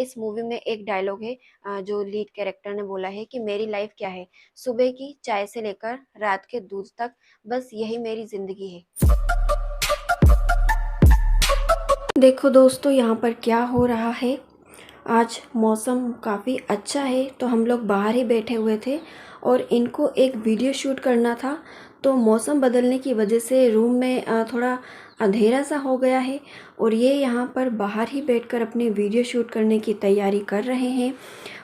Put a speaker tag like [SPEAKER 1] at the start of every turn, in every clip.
[SPEAKER 1] इस मूवी में एक डायलॉग है जो लीड कैरेक्टर ने बोला है कि मेरी लाइफ क्या है, सुबह की चाय से लेकर रात के दूध तक, बस यही मेरी जिंदगी है। देखो दोस्तों, यहाँ पर क्या हो रहा है। आज मौसम काफ़ी अच्छा है तो हम लोग बाहर ही बैठे हुए थे और इनको एक वीडियो शूट करना था। तो मौसम बदलने की वजह से रूम में थोड़ा अंधेरा सा हो गया है और ये यहाँ पर बाहर ही बैठकर अपनी वीडियो शूट करने की तैयारी कर रहे हैं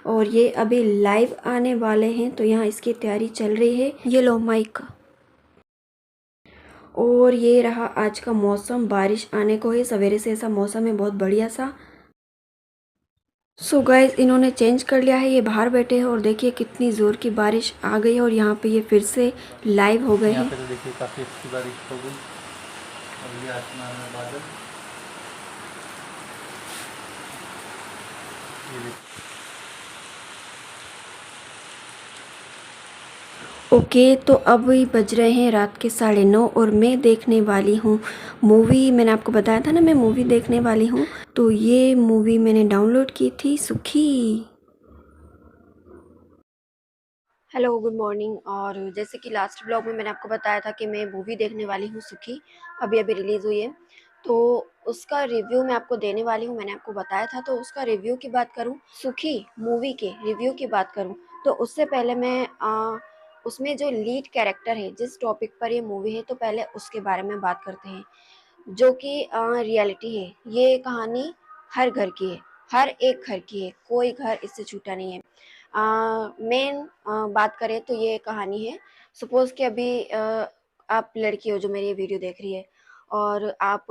[SPEAKER 1] और ये अभी लाइव आने वाले हैं तो यहाँ इसकी तैयारी चल रही है। ये लो माइक। और ये रहा आज का मौसम, बारिश आने को है, सवेरे से ऐसा मौसम है बहुत बढ़िया सा। सो गाइस, इन्होंने चेंज कर लिया है, ये बाहर बैठे हैं और देखिए कितनी ज़ोर की बारिश आ गई है और यहाँ पे ये फिर से लाइव हो गए
[SPEAKER 2] यहाँ
[SPEAKER 1] हैं।
[SPEAKER 2] पे तो देखिए काफ़ी अच्छी बारिश हो गई और ये आसमान में बादल। ये देखिए।
[SPEAKER 1] ओके, तो अभी बज रहे हैं रात के 9:30 और मैं देखने वाली हूँ मूवी। मैंने आपको बताया था ना मैं मूवी देखने वाली हूँ, तो ये मूवी मैंने डाउनलोड की थी, सुखी। Hello, good morning. और जैसे कि लास्ट ब्लॉग में मैंने आपको बताया था कि मैं मूवी देखने वाली हूँ सुखी, अभी अभी रिलीज़ हुई है, तो उसका रिव्यू मैं आपको देने वाली हूँ। मैंने आपको बताया था, तो उसका रिव्यू की बात करूँ, सुखी मूवी के रिव्यू की बात करूँ, तो उससे पहले मैं उसमें जो लीड कैरेक्टर है, जिस टॉपिक पर ये मूवी है, तो पहले उसके बारे में बात करते हैं, जो कि रियलिटी है। ये कहानी हर घर की है, हर एक घर की है, कोई घर इससे छूटा नहीं है। मेन बात करें तो ये कहानी है, सपोज कि अभी आप लड़की हो जो मेरी ये वीडियो देख रही है और आप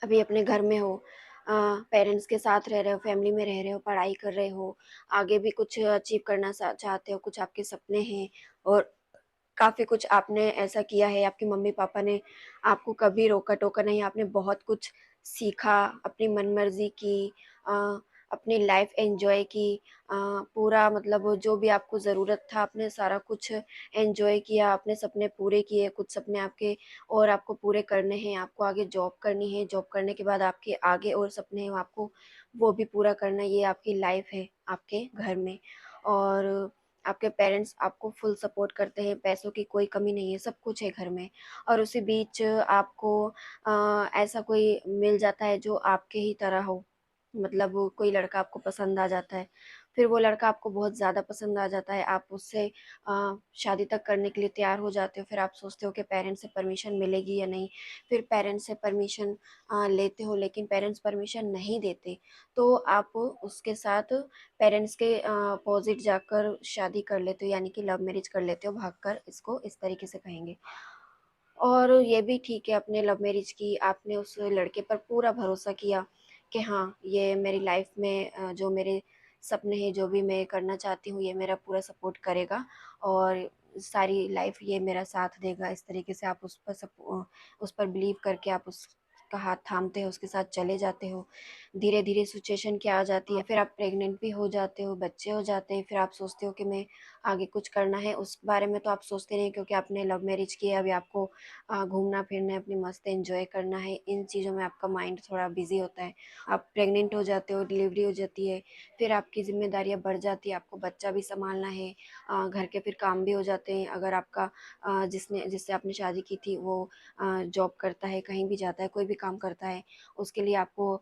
[SPEAKER 1] अभी अपने घर में हो, पेरेंट्स के साथ रह रहे हो, फैमिली में रह रहे हो, पढ़ाई कर रहे हो, आगे भी कुछ अचीव करना चाहते हो, कुछ आपके सपने हैं और काफ़ी कुछ आपने ऐसा किया है, आपके मम्मी-पापा ने आपको कभी रोका-टोका नहीं, आपने बहुत कुछ सीखा, अपनी मनमर्ज़ी की, अ, अपनी लाइफ़ एन्जॉय की, पूरा मतलब जो भी आपको ज़रूरत था, आपने सारा कुछ एन्जॉय किया, अपने सपने पूरे किए, कुछ सपने आपके और आपको पूरे करने हैं, आपको आगे जॉब करनी है, जॉब करने के बाद आपके आगे और सपने हैं, आपको वो भी पूरा करना है, ये आपकी लाइफ़ है आपके घर में। और आपके पेरेंट्स आपको फुल सपोर्ट करते हैं, पैसों की कोई कमी नहीं है, सब कुछ है घर में। और उसी बीच आपको ऐसा कोई मिल जाता है जो आपके ही तरह हो, मतलब वो कोई लड़का आपको पसंद आ जाता है, फिर वो लड़का आपको बहुत ज़्यादा पसंद आ जाता है, आप उससे शादी तक करने के लिए तैयार हो जाते हो, फिर आप सोचते हो कि पेरेंट्स से परमिशन मिलेगी या नहीं, फिर पेरेंट्स से परमिशन लेते हो लेकिन पेरेंट्स परमिशन नहीं देते, तो आप उसके साथ पेरेंट्स के अपोज़िट जाकर शादी कर लेते हो, यानी कि लव मैरिज कर लेते हो भागकर, इसको इस तरीके से कहेंगे। और ये भी ठीक है, आपने लव मैरिज की, आपने उस लड़के पर पूरा भरोसा किया कि हाँ, ये मेरी लाइफ़ में जो मेरे सपने हैं, जो भी मैं करना चाहती हूँ, ये मेरा पूरा सपोर्ट करेगा और सारी लाइफ़ ये मेरा साथ देगा। इस तरीके से आप उस पर बिलीव करके आप उसका हाथ थामते हो, उसके साथ चले जाते हो। धीरे-धीरे सिचुएशन क्या आ जाती है, फिर आप प्रेग्नेंट भी हो जाते हो, बच्चे हो जाते हैं, फिर आप सोचते हो कि मैं आगे कुछ करना है, उस बारे में तो आप सोचते नहीं क्योंकि आपने लव मैरिज की है, अभी आपको घूमना-फिरना है, अपनी मस्त एन्जॉय करना है, इन चीज़ों में आपका माइंड थोड़ा बिज़ी होता है। आप प्रेग्नेंट हो जाते हो, डिलीवरी हो जाती है, फिर आपकी ज़िम्मेदारियाँ बढ़ जाती है, आपको बच्चा भी सँभालना है, घर के फिर काम भी हो जाते हैं। अगर आपका जिससे आपने शादी की थी वो जॉब करता है, कहीं भी जाता है, कोई भी काम करता है, उसके लिए आपको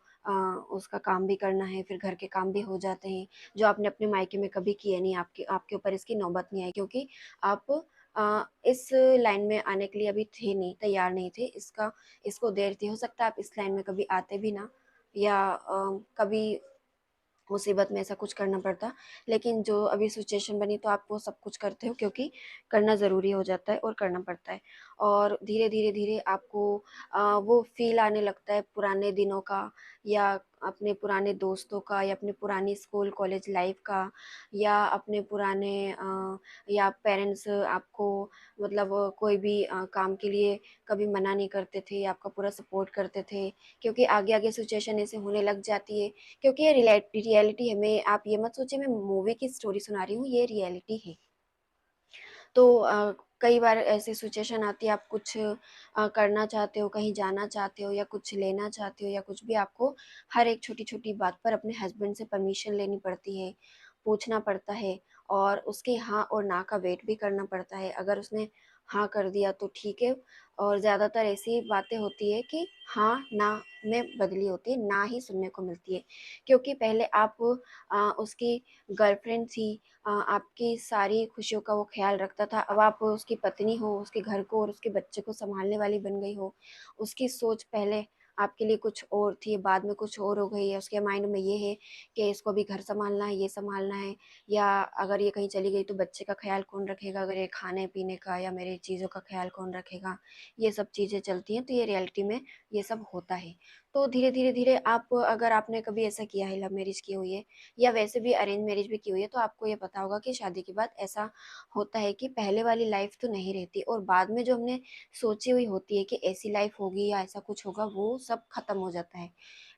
[SPEAKER 1] उसका काम भी करना है, फिर घर के काम भी हो जाते हैं, जो आपने अपने मायके में कभी किए नहीं, आपके आपके ऊपर इसकी नौबत नहीं आई क्योंकि आप इस लाइन में आने के लिए अभी थे नहीं, तैयार नहीं थे। इसको देर थी, हो सकता है आप इस लाइन में कभी आते भी ना या कभी मुसीबत में ऐसा कुछ करना पड़ता, लेकिन जो अभी सिचुएशन बनी तो आप वो सब कुछ करते हो क्योंकि करना ज़रूरी हो जाता है और करना पड़ता है। और धीरे-धीरे आपको वो फ़ील आने लगता है पुराने दिनों का या अपने पुराने दोस्तों का या अपनी पुरानी स्कूल कॉलेज लाइफ़ का या अपने पुराने या पेरेंट्स आपको मतलब कोई भी काम के लिए कभी मना नहीं करते थे, आपका पूरा सपोर्ट करते थे, क्योंकि आगे-आगे सिचुएशन ऐसे होने लग जाती है क्योंकि ये रियलिटी है। मैं आप ये मत सोचिए मैं मूवी की स्टोरी सुना रही हूँ, ये रियलिटी है। तो कई बार ऐसी सिचुएशन आती है, आप कुछ करना चाहते हो, कहीं जाना चाहते हो या कुछ लेना चाहते हो या कुछ भी, आपको हर एक छोटी-छोटी बात पर अपने हस्बैंड से परमिशन लेनी पड़ती है, पूछना पड़ता है और उसके हाँ और ना का वेट भी करना पड़ता है। अगर उसने हाँ कर दिया तो ठीक है, और ज़्यादातर ऐसी बातें होती है कि हाँ, ना में बदली होती है, ना ही सुनने को मिलती है। क्योंकि पहले आप उसकी गर्लफ्रेंड थी, आपकी सारी खुशियों का वो ख़्याल रखता था। अब आप उसकी पत्नी हो, उसके घर को और उसके बच्चे को सँभालने वाली बन गई हो। उसकी सोच पहले आपके लिए कुछ और थी, बाद में कुछ और हो गई है। उसके माइंड में ये है कि इसको भी घर सँभालना है, ये सँभालना है, या अगर ये कहीं चली गई तो बच्चे का ख़्याल कौन रखेगा? अगर ये खाने-पीने का या मेरी चीज़ों का ख़्याल कौन रखेगा? ये सब चीज़ें चलती हैं, तो ये रियलिटी में ये सब होता है। तो धीरे-धीरे आप, अगर आपने कभी ऐसा किया है, लव मैरिज की हुई है या वैसे भी अरेंज मैरिज भी की हुई है, तो आपको ये पता होगा कि शादी के बाद ऐसा होता है कि पहले वाली लाइफ तो नहीं रहती और बाद में जो हमने सोची हुई होती है कि ऐसी लाइफ होगी या ऐसा कुछ होगा, वो सब खत्म हो जाता है।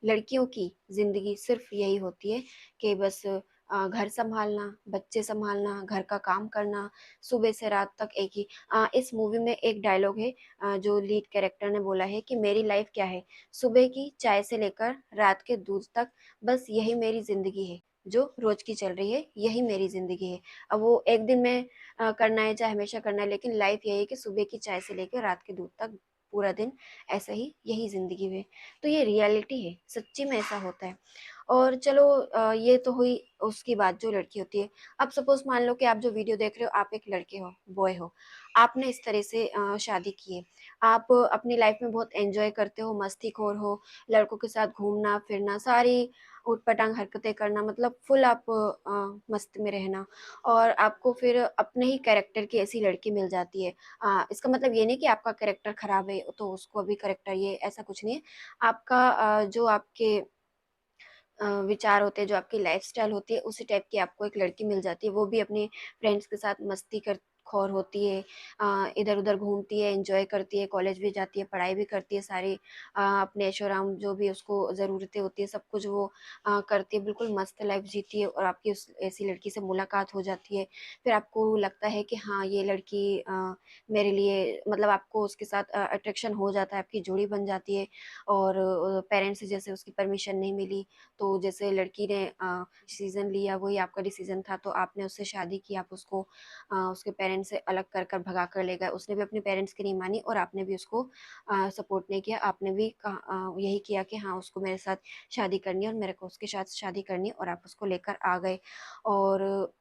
[SPEAKER 1] लड़कियों की ज़िंदगी सिर्फ़ यही होती है कि बस घर सँभालना, बच्चे सँभालना, घर का काम करना, सुबह से रात तक एक ही। इस मूवी में एक डायलॉग है, जो लीड कैरेक्टर ने बोला है कि मेरी लाइफ क्या है? सुबह की चाय से लेकर रात के दूध तक, बस यही मेरी ज़िंदगी है, जो रोज़ की चल रही है, यही मेरी ज़िंदगी है। अब वो एक दिन में करना है, चाहे हमेशा करना है, लेकिन लाइफ़ यही है कि सुबह की चाय से लेकर रात के दूध तक पूरा दिन ऐसा ही, यही ज़िंदगी है। तो ये रियलिटी है, सच्ची में ऐसा होता है। और चलो, ये तो हुई उसकी बात जो लड़की होती है। अब सपोज़ मान लो कि आप जो वीडियो देख रहे हो, आप एक लड़के हो, बॉय हो। आपने इस तरह से शादी की है। आप अपनी लाइफ़ में बहुत एन्जॉय करते हो, मस्तीखोर हो, लड़कों के साथ घूमना-फिरना, सारी ऊट-पटांग हरकतें करना, मतलब फुल आप मस्त में रहना, और आपको फिर अपने ही कैरेक्टर की ऐसी लड़की मिल जाती है। इसका मतलब ये नहीं कि आपका कैरेक्टर खराब है, तो उसको भी कैरेक्टर ये, ऐसा कुछ नहीं है। आपका जो आपके विचार होते हैं, जो आपकी लाइफ़स्टाइल होती है, उसी टाइप की आपको एक लड़की मिल जाती है। वो भी अपने फ्रेंड्स के साथ मस्ती कर खौर होती है, इधर-उधर घूमती है, एन्जॉय करती है, कॉलेज भी जाती है, पढ़ाई भी करती है सारी, अपने ऐशो-आराम जो भी उसको ज़रूरतें होती है, सब कुछ वो करती है, बिल्कुल मस्त लाइफ़ जीती है, और आपकी उस ऐसी लड़की से मुलाकात हो जाती है। फिर आपको लगता है कि हाँ, ये लड़की मेरे लिए, मतलब आपको उसके साथ अट्रैक्शन हो जाता है, आपकी जोड़ी बन जाती है, और पेरेंट्स से जैसे उसकी परमिशन नहीं मिली, तो जैसे लड़की ने डिसीज़न लिया, वही आपका डिसीज़न था, तो आपने उससे शादी की, आप उसको उसके पेरेंट्स से अलग कर कर भगा कर ले गए। उसने भी अपने पेरेंट्स की नहीं मानी और आपने भी उसको सपोर्ट नहीं किया। आपने भी यही किया कि हाँ, उसको मेरे साथ शादी करनी है और मेरे को उसके साथ शादी करनी है, और आप उसको लेकर आ गए। और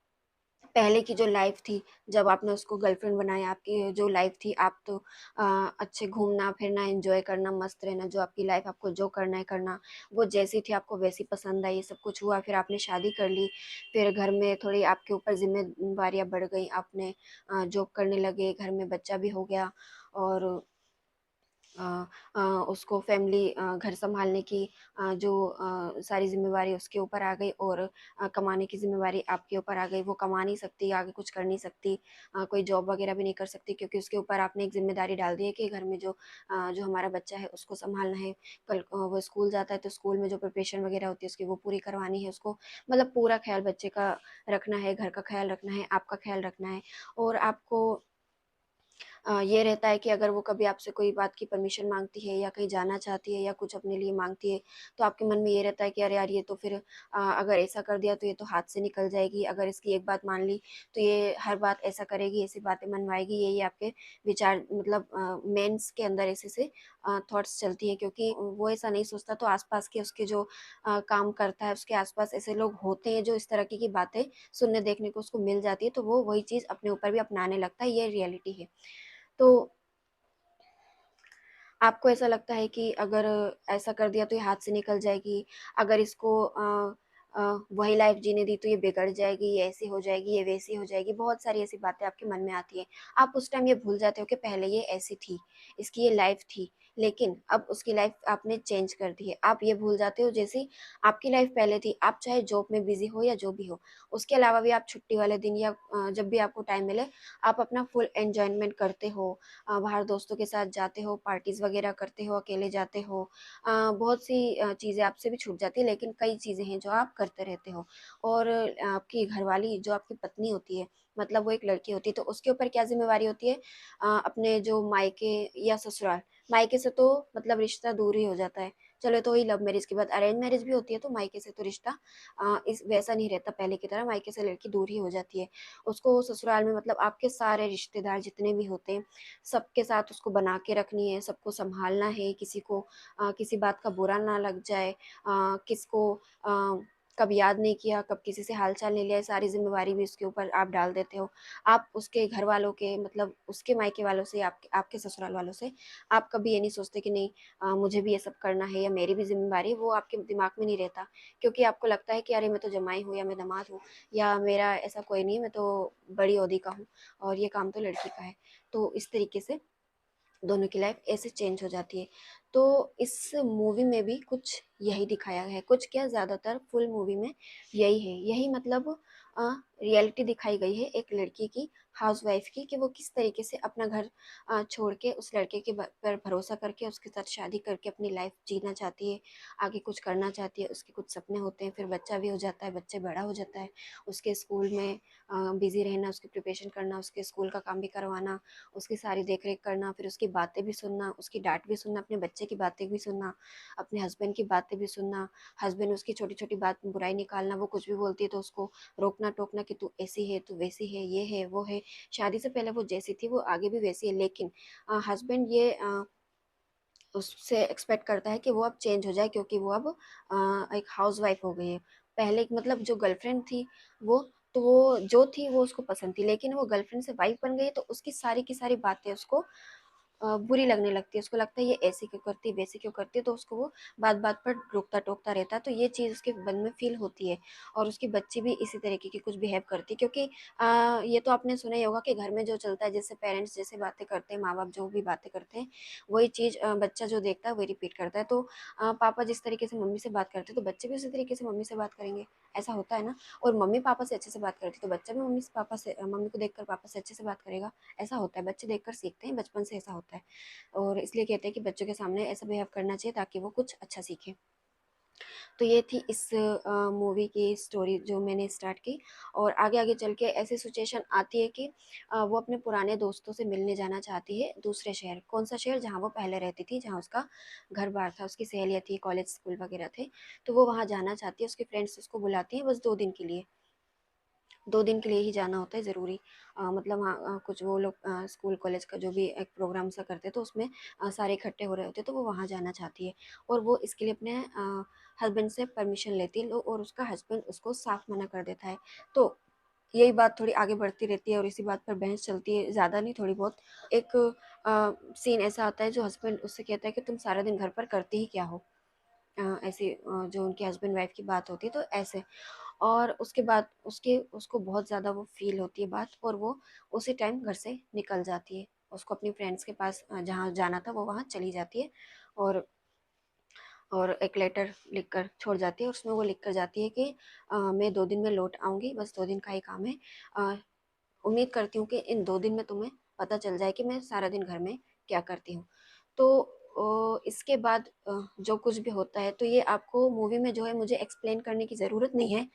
[SPEAKER 1] पहले की जो लाइफ़ थी, जब आपने उसको गर्लफ्रेंड बनाया, आपकी जो लाइफ़ थी, आप तो अ, अच्छे घूमना-फिरना, एन्जॉय करना, मस्त रहना, जो आपकी लाइफ़ आपको जो करना है करना, वो जैसी थी आपको वैसी पसंद आई, सब कुछ हुआ, फिर आपने शादी कर ली, फिर घर में थोड़ी आपके ऊपर ज़िम्मेवारियाँ बढ़ गईं, आपने जॉब करने लगे, घर में बच्चा भी हो गया, और अ उसको फैमिली घर सँभालने की जो सारी ज़िम्मेवारी उसके ऊपर आ गई, और कमाने की ज़िम्मेवारी आपके ऊपर आ गई। वो कमा नहीं सकती, आगे कुछ कर नहीं सकती, कोई जॉब वग़ैरह भी नहीं कर सकती, क्योंकि उसके ऊपर आपने एक ज़िम्मेदारी डाल दी है कि घर में जो हमारा बच्चा है उसको सँभालना है। कल वो स्कूल जाता है तो स्कूल में जो प्रिपरेशन वग़ैरह होती है उसकी, वो पूरी करवानी है उसको। मतलब पूरा ख़्याल बच्चे का रखना है, घर का ख़्याल रखना है, आपका ख़्याल रखना है, और आपको ये रहता है कि अगर वो कभी आपसे कोई बात की परमिशन माँगती है या कहीं जाना चाहती है या कुछ अपने लिए माँगती है, तो आपके मन में ये रहता है कि अरे यार, ये तो फिर अगर ऐसा कर दिया तो ये तो हाथ से निकल जाएगी, अगर इसकी एक बात मान ली तो ये हर बात ऐसा करेगी, ऐसी बातें मनवाएगी, यही आपके विचार, मतलब मेंस के अंदर ऐसे-ऐसे थॉट्स चलती हैं, क्योंकि वो ऐसा नहीं सोचता, तो आस-पास के उसके जो काम करता है, उसके आस-पास ऐसे लोग होते हैं जो इस तरह की बातें सुनने देखने को उसको मिल जाती है, तो वो वही चीज़ अपने ऊपर भी अपनाने लगता है, ये रियलिटी है। तो आपको ऐसा लगता है कि अगर ऐसा कर दिया तो ये हाथ से निकल जाएगी, अगर इसको वही लाइफ़ जीने दी तो ये बिगड़ जाएगी, ये ऐसी हो जाएगी, ये वैसी हो जाएगी, बहुत सारी ऐसी बातें आपके मन में आती हैं। आप उस टाइम ये भूल जाते हो कि पहले ये ऐसी थी, इसकी ये लाइफ़ थी। लेकिन अब उसकी लाइफ आपने चेंज कर दी है। आप ये भूल जाते हो जैसी आपकी लाइफ पहले थी, आप चाहे जॉब में बिजी हो या जो भी हो, उसके अलावा भी आप छुट्टी वाले दिन या जब भी आपको टाइम मिले, आप अपना फुल एंजॉयमेंट करते हो। बाहर दोस्तों के साथ जाते हो, पार्टीज वगैरह करते हो, अकेले जाते हो। बहुत सी चीज़ें आपसे भी छूट जाती है, लेकिन कई चीज़ें हैं जो आप करते रहते हो। और आपकी घरवाली जो आपकी पत्नी होती है, मतलब वो एक लड़की होती है, तो उसके ऊपर क्या जिम्मेवारी होती है, अपने जो मायके या ससुराल, मायके से तो मतलब रिश्ता दूर ही हो जाता है। चलो तो वही लव मैरिज के बाद अरेंज मैरिज भी होती है, तो मायके से तो रिश्ता इस वैसा नहीं रहता पहले की तरह, मायके से लड़की दूर ही हो जाती है। उसको ससुराल में मतलब आपके सारे रिश्तेदार जितने भी होते हैं, सबके साथ उसको बना के रखनी है, सबको संभालना है, किसी को किसी बात का बुरा ना लग जाए, किसको कब याद नहीं किया, कब किसी से हालचाल नहीं लिया, ये सारी जिम्मेवारी भी उसके ऊपर आप डाल देते हो। आप उसके घर वालों के मतलब उसके मायके वालों से, आपके आपके ससुराल वालों से आप कभी ये नहीं सोचते कि नहीं मुझे भी ये सब करना है या मेरी भी जिम्मेवारी है, वो आपके दिमाग में नहीं रहता। क्योंकि आपको लगता है कि अरे मैं तो जमाई हूँ या मैं दामाद हूँ, या मेरा ऐसा कोई नहीं है, मैं तो बड़ी ओहदे का हूँ और ये काम तो लड़की का है। तो इस तरीके से दोनों की लाइफ ऐसे चेंज हो जाती है। तो इस मूवी में भी कुछ यही दिखाया है, कुछ क्या, ज़्यादातर फुल मूवी में यही है, यही मतलब रियलिटी दिखाई गई है एक लड़की की, हाउसवाइफ की, कि वो किस तरीके से अपना घर छोड़ के उस लड़के के पर भरोसा करके उसके साथ शादी करके अपनी लाइफ जीना चाहती है, आगे कुछ करना चाहती है, उसके कुछ सपने होते हैं, फिर बच्चा भी हो जाता है, बच्चे बड़ा हो जाता है, उसके स्कूल में बिजी रहना, उसकी प्रिपरेशन करना, उसके स्कूल का काम भी करवाना, उसकी सारी देख रेख करना, फिर उसकी बातें भी सुनना, उसकी डांट भी सुनना, अपने बच्चे की बातें भी सुनना, अपने हस्बैंड की बातें भी सुनना, हस्बैंड उसकी छोटी छोटी बात में बुराई निकालना, वो कुछ भी बोलती है तो उसको रोकना टोकना कि तू ऐसी है, तू वैसी है, ये है वो है। शादी से पहले वो जैसी थी वो आगे भी वैसी है, लेकिन हस्बैंड ये उससे एक्सपेक्ट करता है कि वो अब चेंज हो जाए, क्योंकि वो अब एक हाउस वाइफ हो गई है। पहले मतलब जो गर्लफ्रेंड थी वो, तो वो जो थी वो उसको पसंद थी, लेकिन वो गर्लफ्रेंड से वाइफ बन गई है, तो उसकी सारी की सारी बातें उसको बुरी लगने लगती है। उसको लगता है ये ऐसे क्यों करती है, वैसे क्यों करती है, तो उसको वो बात बात पर रोकता टोकता रहता है। तो ये चीज़ उसके मन में फील होती है। और उसकी बच्ची भी इसी तरीके की कुछ बिहेव करती है, क्योंकि ये तो आपने सुना ही होगा कि घर में जो चलता है, जैसे पेरेंट्स जैसे बातें करते हैं, माँ बाप जो भी बातें करते हैं, वही चीज़ बच्चा जो देखता है वही रिपीट करता है। तो पापा जिस तरीके से मम्मी से बात करते हैं, तो बच्चे भी उसी तरीके से मम्मी से बात करेंगे, ऐसा होता है ना। और मम्मी पापा से अच्छे से बात करती है, तो बच्चा भी मम्मी से पापा से, मम्मी को देखकर पापा से अच्छे से बात करेगा, ऐसा होता है। बच्चे देखकर सीखते हैं, बचपन से ऐसा होता है। और इसलिए कहते हैं कि बच्चों के सामने ऐसा बिहेव करना चाहिए ताकि वो कुछ अच्छा सीखें। तो ये थी इस मूवी की स्टोरी जो मैंने स्टार्ट की। और आगे आगे चल के ऐसी सिचुएशन आती है कि वो अपने पुराने दोस्तों से मिलने जाना चाहती है दूसरे शहर। कौन सा शहर? जहाँ वो पहले रहती थी, जहाँ उसका घर बार था, उसकी सहेलियाँ थी, कॉलेज स्कूल वगैरह थे। तो वो वहाँ जाना चाहती है, उसके फ्रेंड्स उसको बुलाती हैं बस 2 दिन के लिए। 2 दिन के लिए ही जाना होता है ज़रूरी। मतलब हाँ, कुछ वो लोग स्कूल कॉलेज का जो भी एक प्रोग्राम सा करते तो उसमें सारे इकट्ठे हो रहे होते, तो वो वहाँ जाना चाहती है। और वो इसके लिए अपने हस्बैंड से परमिशन लेती है, और उसका हस्बैंड उसको साफ मना कर देता है। तो यही बात थोड़ी आगे बढ़ती रहती है और इसी बात पर बहस चलती है, ज़्यादा नहीं, थोड़ी बहुत। एक सीन ऐसा आता है जो हस्बैंड उससे कहता है कि तुम सारा दिन घर पर करते ही क्या हो। ऐसे जो उनके हस्बैंड वाइफ की बात होती है, तो ऐसे। और उसके बाद उसको बहुत ज़्यादा वो फील होती है बात, और वो उसी टाइम घर से निकल जाती है। उसको अपनी फ्रेंड्स के पास जहाँ जाना था वो वहाँ चली जाती है। और एक लेटर लिखकर छोड़ जाती है, उसमें वो लिख कर जाती है कि मैं 2 दिन में लौट आऊँगी, बस 2 दिन का ही काम है। अ, उम्मीद करती हूँ कि इन 2 दिन में तुम्हें पता चल जाए कि मैं सारा दिन घर में क्या करती हूँ। तो इसके बाद जो कुछ भी होता है, तो ये आपको मूवी में जो है मुझे एक्सप्लेन करने की ज़रूरत नहीं है।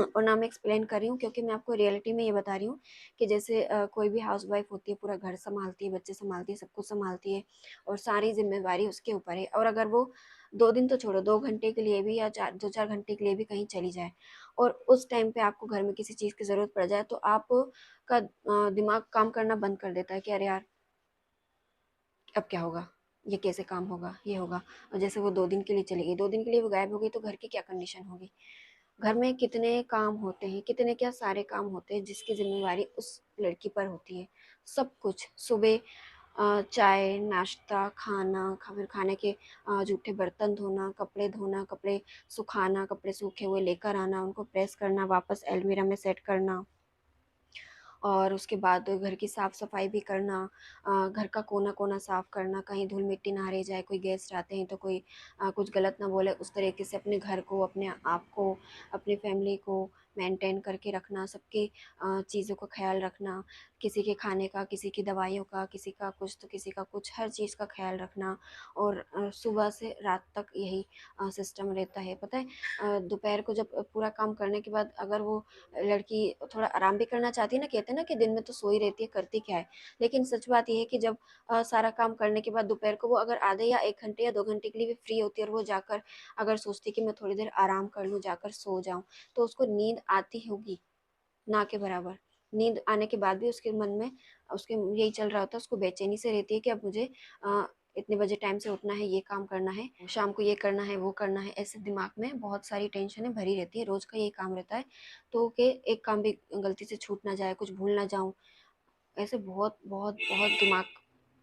[SPEAKER 1] और ना मैं एक्सप्लेन कर रही हूँ, क्योंकि मैं आपको रियलिटी में ये बता रही हूँ कि जैसे कोई भी हाउसवाइफ होती है, पूरा घर संभालती है, बच्चे संभालती है, सब कुछ संभालती है, और सारी जिम्मेवारी उसके ऊपर है। और अगर वो 2 दिन तो छोड़ो, 2 घंटे के लिए भी या 2-4 घंटे के लिए भी कहीं चली जाए, और उस टाइम पे आपको घर में किसी चीज़ की ज़रूरत पड़ जाए, तो आप का दिमाग काम करना बंद कर देता है कि अरे यार, अब क्या होगा, ये कैसे काम होगा, ये होगा। और जैसे वो 2 दिन के लिए चली गई, 2 दिन के लिए वो गायब हो गई, तो घर की क्या कंडीशन होगी। घर में कितने काम होते हैं, कितने क्या सारे काम होते हैं जिसकी जिम्मेवारी उस लड़की पर होती है। सब कुछ सुबह चाय नाश्ता खाना, फिर खाने के जूठे बर्तन धोना, कपड़े धोना, कपड़े सुखाना, कपड़े सूखे हुए लेकर आना, उनको प्रेस करना, वापस अलमीरा में सेट करना, और उसके बाद घर की साफ-सफाई भी करना, घर का कोना-कोना साफ करना, कहीं धूल-मिट्टी ना रह जाए, कोई गेस्ट आते हैं तो कोई कुछ गलत ना बोले, उस तरीके से अपने घर को, अपने आप को, अपनी फैमिली को मेंटेन करके रखना, सबकी चीज़ों का ख़्याल रखना, किसी के खाने का, किसी की दवाइयों का, किसी का कुछ तो किसी का कुछ, हर चीज़ का ख़्याल रखना। और सुबह से रात तक यही सिस्टम रहता है। पता है, दोपहर को जब पूरा काम करने के बाद अगर वो लड़की थोड़ा आराम भी करना चाहती है ना, कहते हैं ना कि दिन में तो सोई रहती है, करती क्या है। लेकिन सच बात ये है कि जब सारा काम करने के बाद दोपहर को वो अगर आधे या 1 घंटे या 2 घंटे के लिए भी फ्री होती है और वो जाकर अगर सोचती है कि मैं थोड़ी देर आराम कर लूँ, जाकर सो जाऊँ, तो उसको नींद आती होगी, ना के बराबर। नींद आने के बाद भी उसके मन में उसके यही चल रहा होता है, उसको बेचैनी से रहती है कि अब मुझे इतने बजे टाइम से उठना है, ये काम करना है, शाम को ये करना है, वो करना है। ऐसे दिमाग में बहुत सारी टेंशनें भरी रहती है, रोज़ का यही काम रहता है। तो कि एक काम भी गलती से छूट ना जाए, कुछ भूल ना जाऊँ, ऐसे बहुत बहुत बहुत दिमाग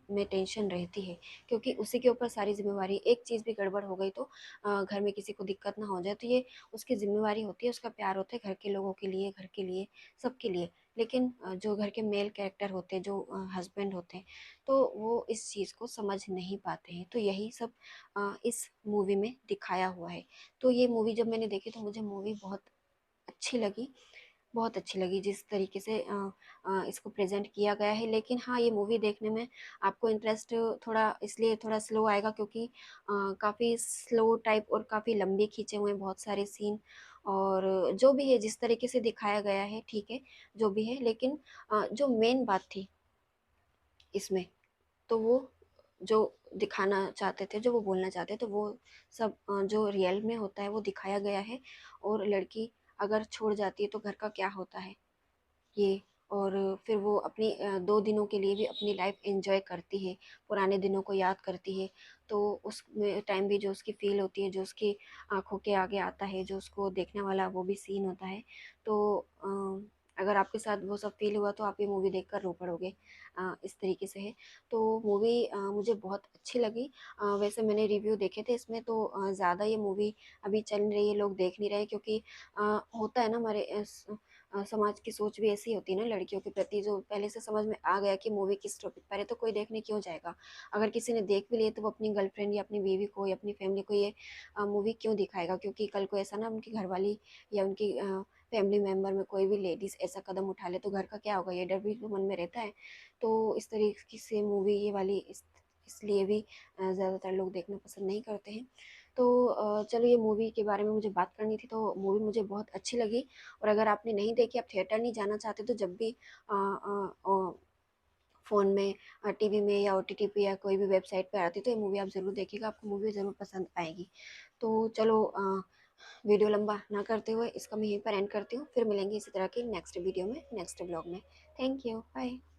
[SPEAKER 1] में टेंशन रहती है, क्योंकि उसी के ऊपर सारी जिम्मेवारी। एक चीज़ भी गड़बड़ हो गई तो घर में किसी को दिक्कत ना हो जाए, तो ये उसकी जिम्मेवारी होती है, उसका प्यार होता है घर के लोगों के लिए, घर के लिए, सबके लिए। लेकिन जो घर के मेल कैरेक्टर होते हैं, जो हस्बैंड होते हैं, तो वो इस चीज़ को समझ नहीं पाते हैं। तो यही सब इस मूवी में दिखाया हुआ है। तो ये मूवी जब मैंने देखी तो मुझे मूवी बहुत अच्छी लगी, बहुत अच्छी लगी जिस तरीके से इसको प्रेज़ेंट किया गया है। लेकिन हाँ, ये मूवी देखने में आपको इंटरेस्ट थोड़ा इसलिए थोड़ा स्लो आएगा, क्योंकि काफ़ी स्लो टाइप और काफ़ी लंबे खींचे हुए हैं बहुत सारे सीन। और जो भी है, जिस तरीके से दिखाया गया है, ठीक है, जो भी है। लेकिन जो मेन बात थी इसमें, तो वो जो दिखाना चाहते थे, जो वो बोलना चाहते थे, तो वो सब जो रियल में होता है वो दिखाया गया है। और लड़की अगर छोड़ जाती है तो घर का क्या होता है, ये। और फिर वो अपनी 2 दिनों के लिए भी अपनी लाइफ एंजॉय करती है, पुराने दिनों को याद करती है। तो उस में टाइम भी जो उसकी फ़ील होती है, जो उसकी आँखों के आगे आता है, जो उसको देखने वाला वो भी सीन होता है। तो अगर आपके साथ वो सब फ़ील हुआ तो आप ये मूवी देखकर रो पड़ोगे, इस तरीके से है। तो मूवी मुझे बहुत अच्छी लगी। वैसे मैंने रिव्यू देखे थे इसमें, तो ज़्यादा ये मूवी अभी चल नहीं रही है, लोग देख नहीं रहे, क्योंकि होता है ना, हमारे समाज की सोच भी ऐसी होती है ना लड़कियों के प्रति, जो पहले से समझ में आ गया कि मूवी किस टॉपिक पर है, तो कोई देखने क्यों जाएगा। अगर किसी ने देख भी लिया तो वो अपनी गर्लफ्रेंड या अपनी बीवी को या अपनी फैमिली को ये मूवी क्यों दिखाएगा, क्योंकि कल को ऐसा ना उनकी घरवाली या उनकी फैमिली मेंबर में कोई भी लेडीज़ ऐसा कदम उठा ले तो घर का क्या होगा, ये डर भी तो मन में रहता है। तो इस तरीके से मूवी ये वाली इसलिए भी ज़्यादातर लोग देखना पसंद नहीं करते हैं। तो चलो, ये मूवी के बारे में मुझे बात करनी थी, तो मूवी मुझे बहुत अच्छी लगी। और अगर आपने नहीं देखी, आप थिएटर नहीं जाना चाहते, तो जब भी फ़ोन में, टीवी में या ओटीटी पे या कोई भी वेबसाइट पे आती है, तो ये मूवी आप ज़रूर देखिएगा, आपको मूवी ज़रूर पसंद आएगी। तो चलो, वीडियो लंबा ना करते हुए इसका मैं यहीं पर एंड करती हूँ, फिर मिलेंगे इसी तरह की नेक्स्ट वीडियो में, नेक्स्ट ब्लॉग में। Thank you, bye.